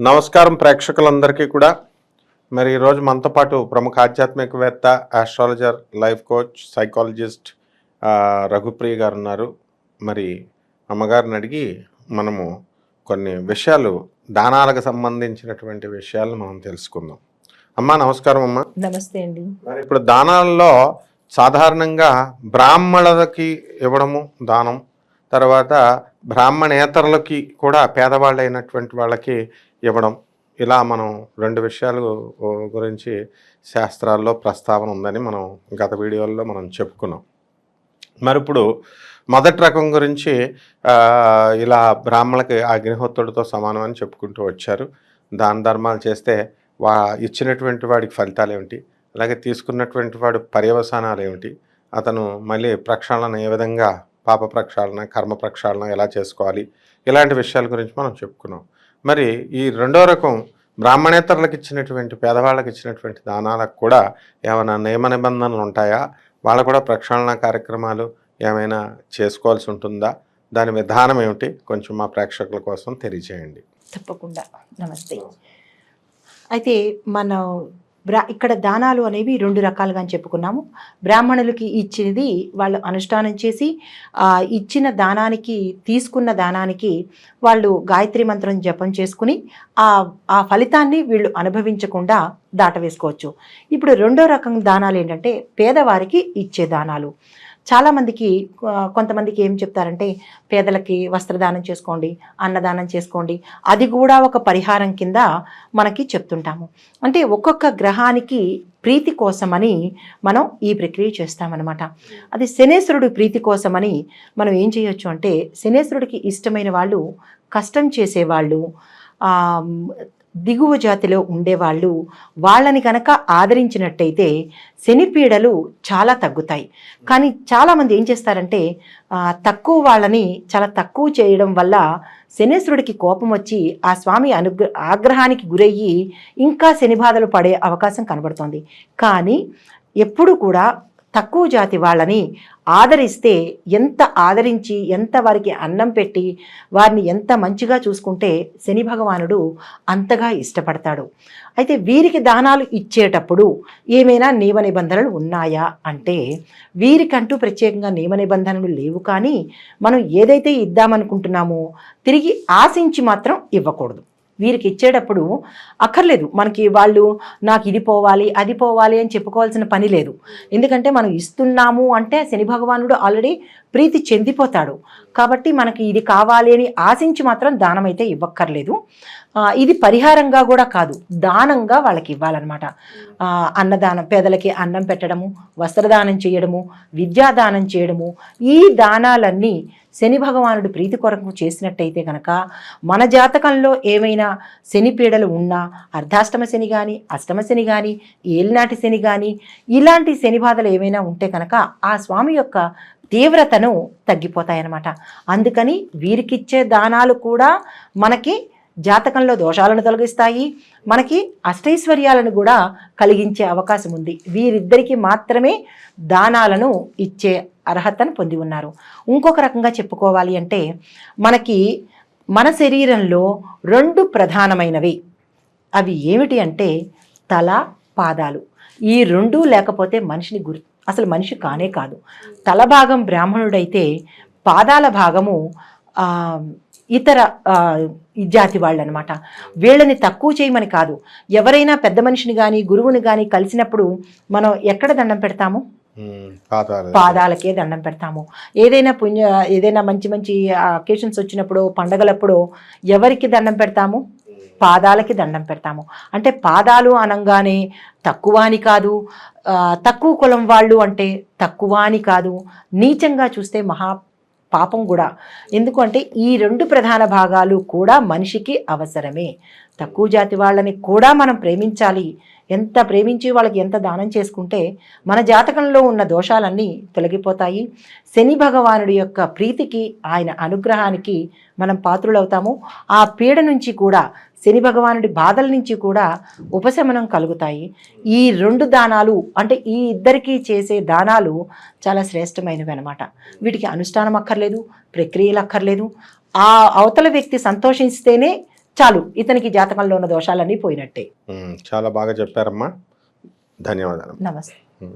నమస్కారం ప్రేక్షకులందరికీ కూడా. మరి ఈరోజు మనతో పాటు ప్రముఖ ఆధ్యాత్మికవేత్త, astrologer, life coach, psychologist Raghupriya గారు ఉన్నారు. మరి అమ్మగారిని అడిగి మనము కొన్ని విషయాలు, దానాలకు సంబంధించినటువంటి విషయాలు మనం తెలుసుకుందాం. అమ్మా నమస్కారం. అమ్మా నమస్తే అండి. మరి ఇప్పుడు దానాల్లో సాధారణంగా బ్రాహ్మణులకి ఇవ్వడము దానం, తర్వాత బ్రాహ్మణేతరులకి కూడా పేదవాళ్ళైనటువంటి వాళ్ళకి ఇవ్వడం, ఇలా మనం రెండు విషయాలు గురించి శాస్త్రాల్లో ప్రస్తావన ఉందని మనం గత వీడియోల్లో మనం చెప్పుకున్నాం. మరి ఇప్పుడు మొదటి రకం గురించి ఇలా బ్రాహ్మణులకి అగ్నిహోత్రుడితో సమానం అని చెప్పుకుంటూ వచ్చారు. దాన ధర్మాలు చేస్తే ఇచ్చినటువంటి వాడికి ఫలితాలు ఏమిటి, అలాగే తీసుకున్నటువంటి వాడు పర్యవసానాలు ఏమిటి, అతను మళ్ళీ ప్రక్షాళన ఏ విధంగా, పాప ప్రక్షాళన, కర్మ ప్రక్షాళన ఎలా చేసుకోవాలి, ఇలాంటి విషయాల గురించి మనం చెప్పుకున్నాం. మరి ఈ రెండో రకం బ్రాహ్మణేతరులకు ఇచ్చినటువంటి, పేదవాళ్ళకి ఇచ్చినటువంటి దానాలకు కూడా ఏమైనా నియమ నిబంధనలు ఉంటాయా, వాళ్ళు కూడా ప్రక్షాళన కార్యక్రమాలు ఏమైనా చేసుకోవాల్సి ఉంటుందా, దాని విధానం ఏమిటి, కొంచెం మా ప్రేక్షకుల కోసం తెలియజేయండి. తప్పకుండా. నమస్తే. అయితే మనం ఇక్కడ దానాలు అనేవి రెండు రకాలుగా అని చెప్పుకున్నాము. బ్రాహ్మణులకి ఇచ్చినది వాళ్ళు అనుష్ఠానం చేసి ఇచ్చిన దానానికి, తీసుకున్న దానానికి వాళ్ళు గాయత్రి మంత్రం జపం చేసుకుని ఆ ఫలితాన్ని వీళ్ళు అనుభవించకుండా దాటవేసుకోవచ్చు. ఇప్పుడు రెండో రకం దానాలు ఏంటంటే పేదవారికి ఇచ్చే దానాలు. చాలామందికి, కొంతమందికి ఏం చెప్తారంటే పేదలకి వస్త్రదానం చేసుకోండి, అన్నదానం చేసుకోండి, అది కూడా ఒక పరిహారం కింద మనకి చెప్తుంటాము. అంటే ఒక్కొక్క గ్రహానికి ప్రీతి కోసమని మనం ఈ ప్రక్రియ చేస్తామన్నమాట. అది శనేశ్వరుడు ప్రీతి కోసమని మనం ఏం చేయొచ్చు అంటే, శనేశ్వరుడికి ఇష్టమైన వాళ్ళు, కష్టం చేసేవాళ్ళు, దిగువ జాతిలో ఉండేవాళ్ళు, వాళ్ళని కనుక ఆదరించినట్టయితే శనిపీడలు చాలా తగ్గుతాయి. కానీ చాలామంది ఏం చేస్తారంటే తక్కువ వాళ్ళని చాలా తక్కువ చేయడం వల్ల శనేశ్వరుడికి కోపం వచ్చి ఆ స్వామి ఆగ్రహానికి గురయ్యి ఇంకా శని బాధలు పడే అవకాశం కనబడుతోంది. కానీ ఎప్పుడు కూడా తక్కువ జాతి వాళ్ళని ఆదరిస్తే, ఎంత ఆదరించి, ఎంత వారికి అన్నం పెట్టి వారిని ఎంత మంచిగా చూసుకుంటే శని భగవానుడు అంతగా ఇష్టపడతాడు. అయితే వీరికి దానాలు ఇచ్చేటప్పుడు ఏమైనా నియమ నిబంధనలు ఉన్నాయా అంటే, వీరికంటూ ప్రత్యేకంగా నియమ నిబంధనలు లేవు. కానీ మనం ఏదైతే ఇద్దామనుకుంటున్నామో తిరిగి ఆశించి మాత్రం ఇవ్వకూడదు. వీరికి ఇచ్చేటప్పుడు అక్కర్లేదు మనకి వాళ్ళు నాకు ఇది పోవాలి, అది పోవాలి అని చెప్పుకోవాల్సిన పని లేదు. ఎందుకంటే మనం ఇస్తున్నాము అంటే శని భగవానుడు ఆల్రెడీ ప్రీతి చెందిపోతాడు. కాబట్టి మనకి ఇది కావాలి అని ఆశించి మాత్రం దానం అయితే ఇవ్వక్కర్లేదు. ఇది పరిహారంగా కూడా కాదు, దానంగా వాళ్ళకి ఇవ్వాలన్నమాట. అన్నదానం, పేదలకి అన్నం పెట్టడము, వస్త్రదానం చేయడము, విద్యాదానం చేయడము, ఈ దానాలన్నీ శని భగవానుడు ప్రీతి కొరకు చేసినట్టయితే కనుక మన జాతకంలో ఏమైనా శని పీడలు ఉన్నా, అర్ధాష్టమ శని కానీ, అష్టమ శని కానీ, ఏలినాటి శని కానీ, ఇలాంటి శని బాధలు ఏమైనా ఉంటే కనుక ఆ స్వామి యొక్క తీవ్రతను తగ్గిపోతాయన్నమాట. అందుకని వీరికిచ్చే దానాలు కూడా మనకి జాతకంలో దోషాలను తొలగిస్తాయి, మనకి అష్టైశ్వర్యాలను కూడా కలిగించే అవకాశం ఉంది. వీరిద్దరికీ మాత్రమే దానాలను ఇచ్చే అర్హతను పొంది ఉన్నారు. ఇంకొక రకంగా చెప్పుకోవాలి అంటే, మనకి మన శరీరంలో రెండు ప్రధానమైనవి, అవి ఏమిటి అంటే తల, పాదాలు. ఈ రెండూ లేకపోతే మనిషిని అసలు మనిషి కానే కాదు. తల భాగం బ్రాహ్మణుడైతే పాదాల భాగము ఇతర జాతి వాళ్ళు అనమాట. వీళ్ళని తక్కువ చేయమని కాదు, ఎవరైనా పెద్ద మనిషిని కానీ గురువుని కానీ కలిసినప్పుడు మనం ఎక్కడ దండం పెడతాము? పాదాలకే దండం పెడతాము. ఏదైనా మంచి మంచి అకేషన్స్ వచ్చినప్పుడు, పండగలప్పుడు ఎవరికి దండం పెడతాము? పాదాలకి దండం పెడతాము. అంటే పాదాలు అనగానే తక్కువ అని కాదు, తక్కువ కులం వాళ్ళు అంటే తక్కువ అని కాదు, నీచంగా చూస్తే మహా పాపం కూడా. ఎందుకంటే ఈ రెండు ప్రధాన భాగాలు కూడా మనిషికి అవసరమే. తక్కువ జాతి వాళ్ళని కూడా మనం ప్రేమించాలి. ఎంత ప్రేమించి వాళ్ళకి ఎంత దానం చేసుకుంటే మన జాతకంలో ఉన్న దోషాలన్నీ తొలగిపోతాయి. శని భగవానుడి యొక్క ప్రీతికి, ఆయన అనుగ్రహానికి మనం పాత్రులవుతాము. ఆ పీడ నుంచి కూడా, శని భగవానుడి బాధల నుంచి కూడా ఉపశమనం కలుగుతాయి. ఈ రెండు దానాలు అంటే ఈ ఇద్దరికీ చేసే దానాలు చాలా శ్రేష్టమైనవి అన్నమాట. వీటికి అనుష్ఠానం అక్కర్లేదు, ప్రక్రియలు అక్కర్లేదు. ఆ అవతల వ్యక్తి సంతోషిస్తేనే చాలు, ఇతనికి జాతకంలో ఉన్న దోషాలన్నీ పోయినట్టే. చాలా బాగా చెప్పారమ్మా. ధన్యవాదాలు. నమస్తే.